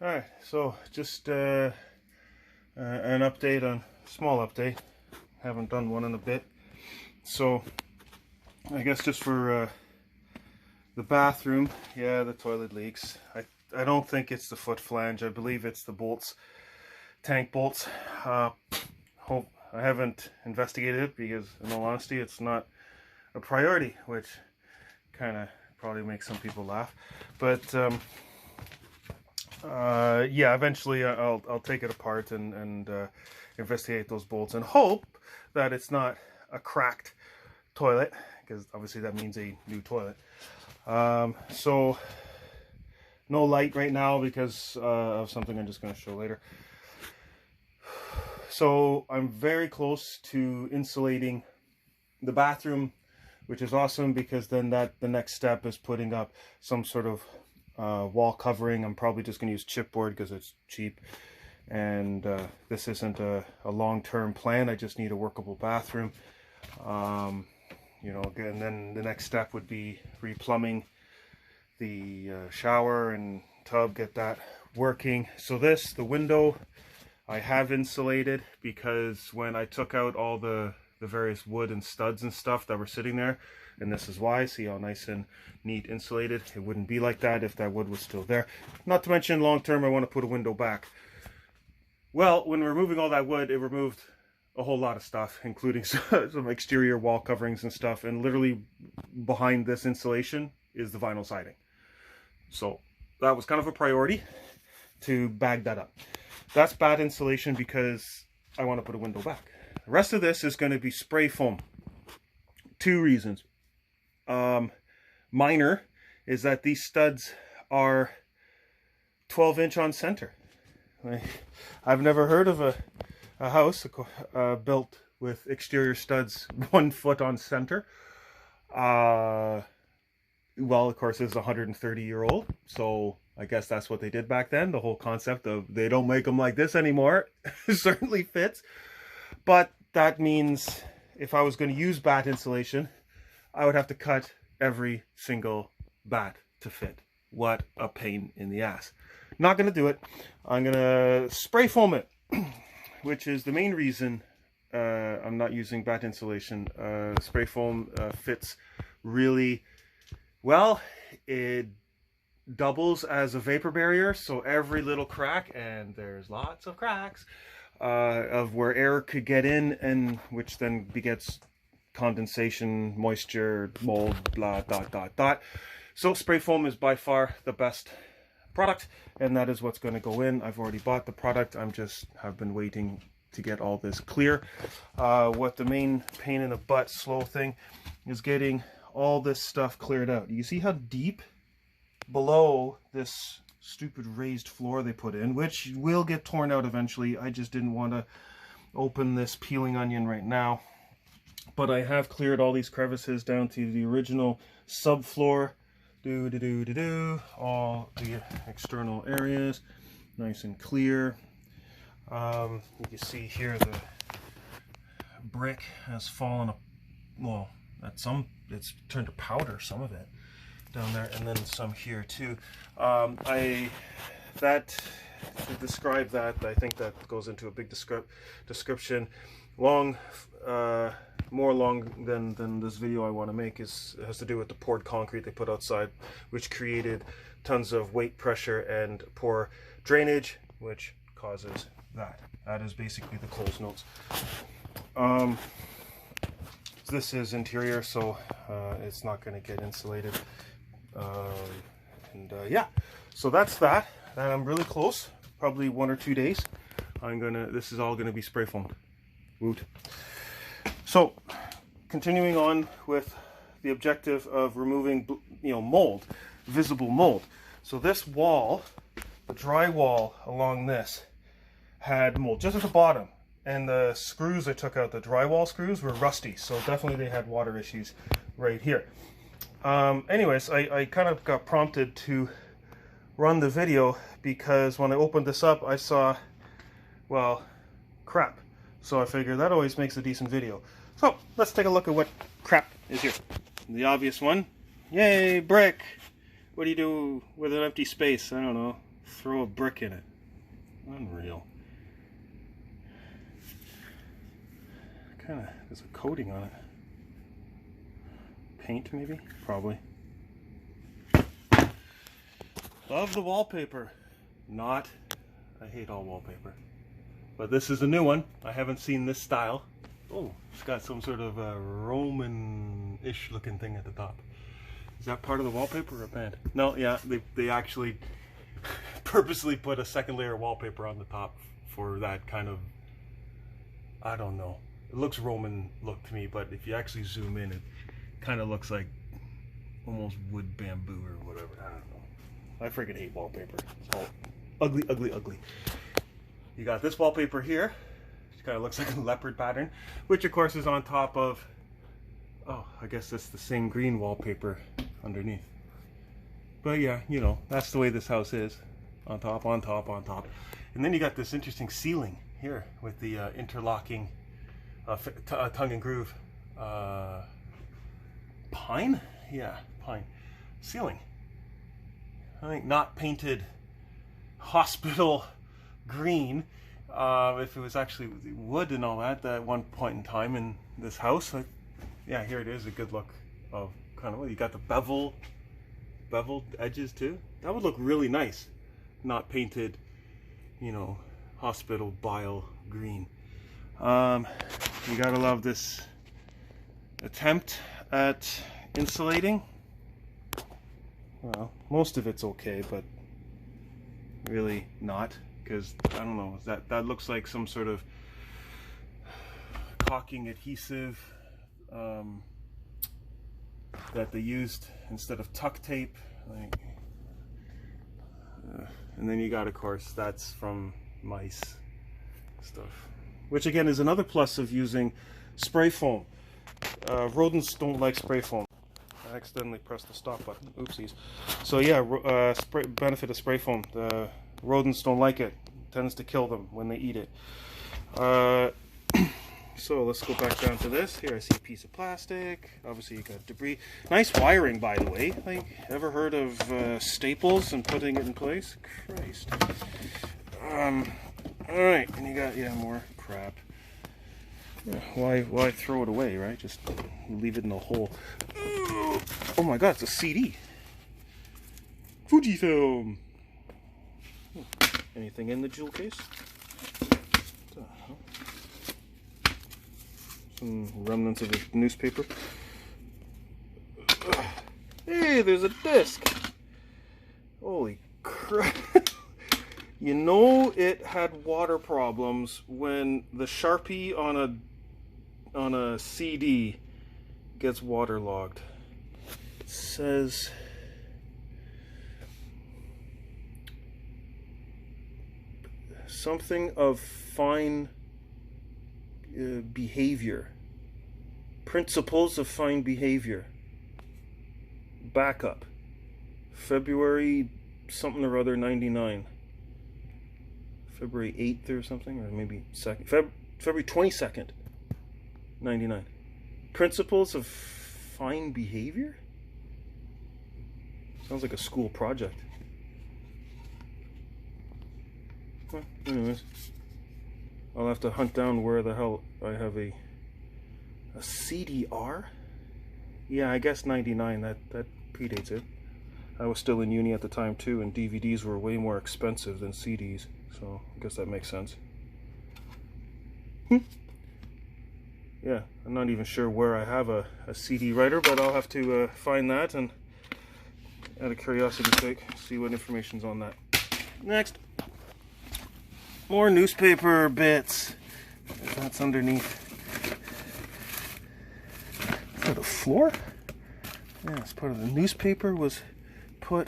Alright, so just an update on, small update. Haven't done one in a bit. So, I guess just for the bathroom, yeah, the toilet leaks. I don't think it's the foot flange. I believe it's the bolts, tank bolts. I haven't investigated it because, in all honesty, it's not a priority, which kind of probably makes some people laugh. But yeah, eventually I'll take it apart and investigate those bolts and hope that it's not a cracked toilet, because obviously that means a new toilet. So no light right now because of something I'm just going to show later. So I'm very close to insulating the bathroom, which is awesome, because then the next step is putting up some sort of wall covering. I'm probably just going to use chipboard because it's cheap, and this isn't a long-term plan. I just need a workable bathroom. You know, and then the next step would be replumbing the shower and tub, get that working. So the window I have insulated, because when I took out all the various wood and studs and stuff that were sitting there, and this is why, see how nice and neat insulated, it wouldn't be like that if that wood was still there. Not to mention, long term, I want to put a window back. Well, when removing all that wood, it removed a whole lot of stuff, including some exterior wall coverings and stuff, and literally behind this insulation is the vinyl siding. So that was kind of a priority to bag that up. That's bad insulation because I want to put a window back. The rest of this is going to be spray foam. Two reasons. Minor is that these studs are 12-inch on center. I've never heard of a house built with exterior studs 1 foot on center. Well, of course, it's 130-year-old, so I guess that's what they did back then. The whole concept of they don't make them like this anymore certainly fits. But that means if I was going to use batt insulation, I would have to cut every single batt to fit. What a pain in the ass. Not going to do it. I'm going to spray foam it, which is the main reason I'm not using batt insulation. Spray foam fits really well. It doubles as a vapor barrier, so every little crack, and there's lots of cracks, of where air could get in, and which then begets condensation, moisture, mold, blah, dot, dot, dot. So spray foam is by far the best product, and that is what's going to go in. I've already bought the product. Have been waiting to get all this clear. What the main pain in the butt, slow thing, is getting all this stuff cleared out. You see how deep below this stupid raised floor they put in, which will get torn out eventually. I just didn't want to open this peeling onion right now. But I have cleared all these crevices down to the original subfloor. All the external areas, nice and clear. You can see here the brick has fallen up. Well, it's turned to powder, some of it down there, and then some here too. To describe that, I think that goes into a big description. More long than this video I want to make has to do with the poured concrete they put outside, which created tons of weight pressure and poor drainage, which causes that. That is basically the Coles notes. This is interior, so it's not going to get insulated. Yeah, so that's that. And I'm really close, probably 1 or 2 days. This is all gonna be spray foamed. Woot. So, continuing on with the objective of removing, mold, visible mold. So this wall, the dry wall along this, had mold just at the bottom, and the screws I took out, the drywall screws, were rusty. So definitely they had water issues right here. Anyways, I kind of got prompted to run the video because when I opened this up, I saw, well, crap. So I figured that always makes a decent video. So let's take a look at what crap is here. The obvious one, yay, brick. What do you do with an empty space? I don't know, throw a brick in it. Unreal. Kind of, there's a coating on it. Paint maybe? Probably. Love the wallpaper. Not. I hate all wallpaper. But this is a new one. I haven't seen this style. Oh, it's got some sort of a Roman-ish looking thing at the top. Is that part of the wallpaper or a band? No, yeah, they actually purposely put a second layer of wallpaper on the top for that kind of, I don't know. It looks Roman look to me, but if you actually zoom in, it kind of looks like almost wood bamboo or whatever. I don't know. I freaking hate wallpaper. It's all ugly, ugly, ugly. You got this wallpaper here. It kind of looks like a leopard pattern, which of course is on top of, oh, I guess that's the same green wallpaper underneath. But yeah, you know, that's the way this house is. On top, on top, on top. And then you got this interesting ceiling here with the interlocking tongue and groove pine? Yeah, pine. Ceiling. I think not painted hospital green. If it was actually wood and all that at one point in time in this house. Yeah, here it is, a good look of kind of, well, you got the beveled edges too. That would look really nice. Not painted, you know, hospital bile green. You gotta love this attempt at insulating. Well, most of it's okay, but really not, because I don't know, that looks like some sort of caulking adhesive that they used instead of tuck tape. Like, and then you got, of course, that's from mice stuff, which again is another plus of using spray foam. Rodents don't like spray foam. I accidentally pressed the stop button. Oopsies. So yeah, benefit of spray foam. The rodents don't like it. It tends to kill them when they eat it. So let's go back down to this. Here I see a piece of plastic. Obviously you got debris. Nice wiring, by the way. Like, ever heard of staples and putting it in place? Christ. Alright, and you got, yeah, more crap. Yeah, why throw it away, right? Just leave it in the hole. Oh my god, it's a CD. Fujifilm. Anything in the jewel case? Some remnants of a newspaper. Hey, there's a disc. Holy crap. You know it had water problems when the Sharpie on a CD gets waterlogged. It says something of fine behavior. Principles of fine behavior. Backup. February something or other 99. February 8th or something, or maybe 2nd. February 22nd, 99. Principles of fine behavior? Sounds like a school project. Well, anyways, I'll have to hunt down where the hell I have a CDR? Yeah, I guess 99, that predates it. I was still in uni at the time too, and DVDs were way more expensive than CDs. So, I guess that makes sense. Yeah, I'm not even sure where I have a CD writer, but I'll have to find that and, out of curiosity's sake, see what information's on that. Next. More newspaper bits. That's underneath. Is that a floor? Yeah, it's part of the newspaper was put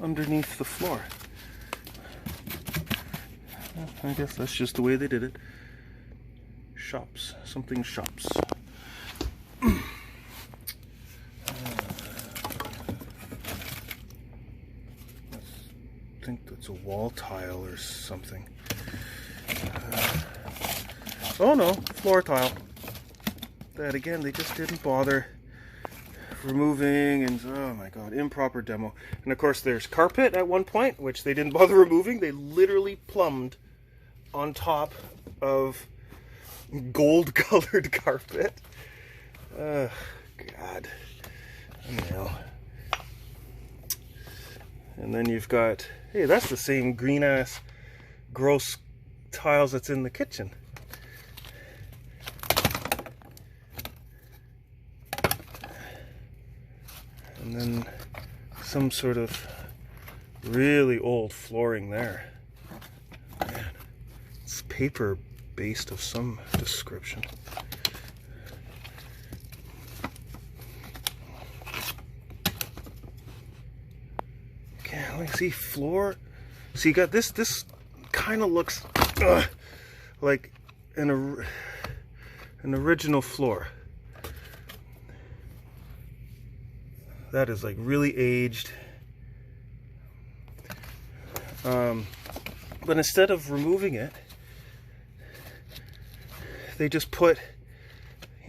underneath the floor. I guess that's just the way they did it. Shops. Something shops. I think that's a wall tile or something. Oh no, floor tile. That again, they just didn't bother removing, and oh my god, improper demo. And of course there's carpet at one point, which they didn't bother removing. They literally plumbed on top of gold colored carpet. God, I know. And then you've got, hey, that's the same green ass gross tiles that's in the kitchen. And then some sort of really old flooring there. Man, it's paper based of some description. Okay, let me see, floor. So you got this kind of looks like an original floor. That is like really aged. But instead of removing it, they just put,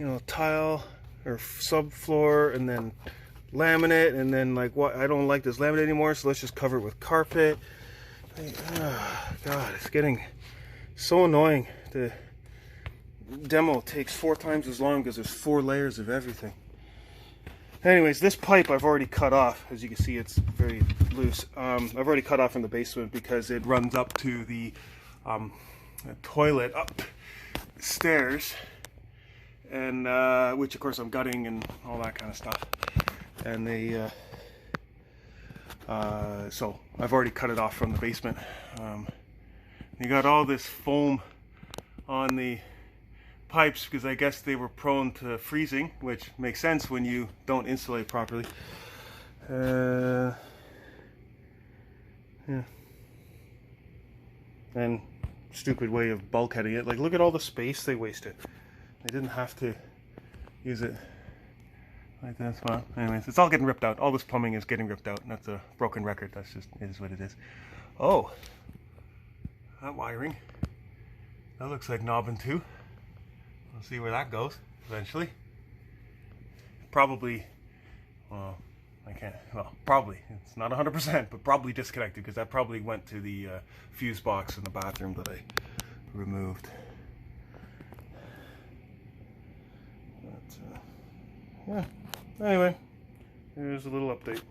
you know, tile or subfloor and then laminate, and then like, what, I don't like this laminate anymore, so let's just cover it with carpet. God, it's getting so annoying. The demo takes 4 times as long because there's 4 layers of everything. Anyways, this pipe I've already cut off. As you can see, it's very loose. I've already cut off in the basement because it runs up to the toilet upstairs, and which of course I'm gutting and all that kind of stuff. And they, so I've already cut it off from the basement. You got all this foam on the pipes because I guess they were prone to freezing, which makes sense when you don't insulate properly. Yeah. And stupid way of bulkheading it. Like, look at all the space they wasted. They didn't have to use it like this. Well, anyways, it's all getting ripped out. All this plumbing is getting ripped out, and that's a broken record. That's just, it is what it is. Oh, that wiring. That looks like knobbing too. We'll see where that goes eventually. Probably, well, I can't, well, probably, it's not 100%, but probably disconnected, because that probably went to the fuse box in the bathroom that I removed. But, yeah, anyway, here's a little update.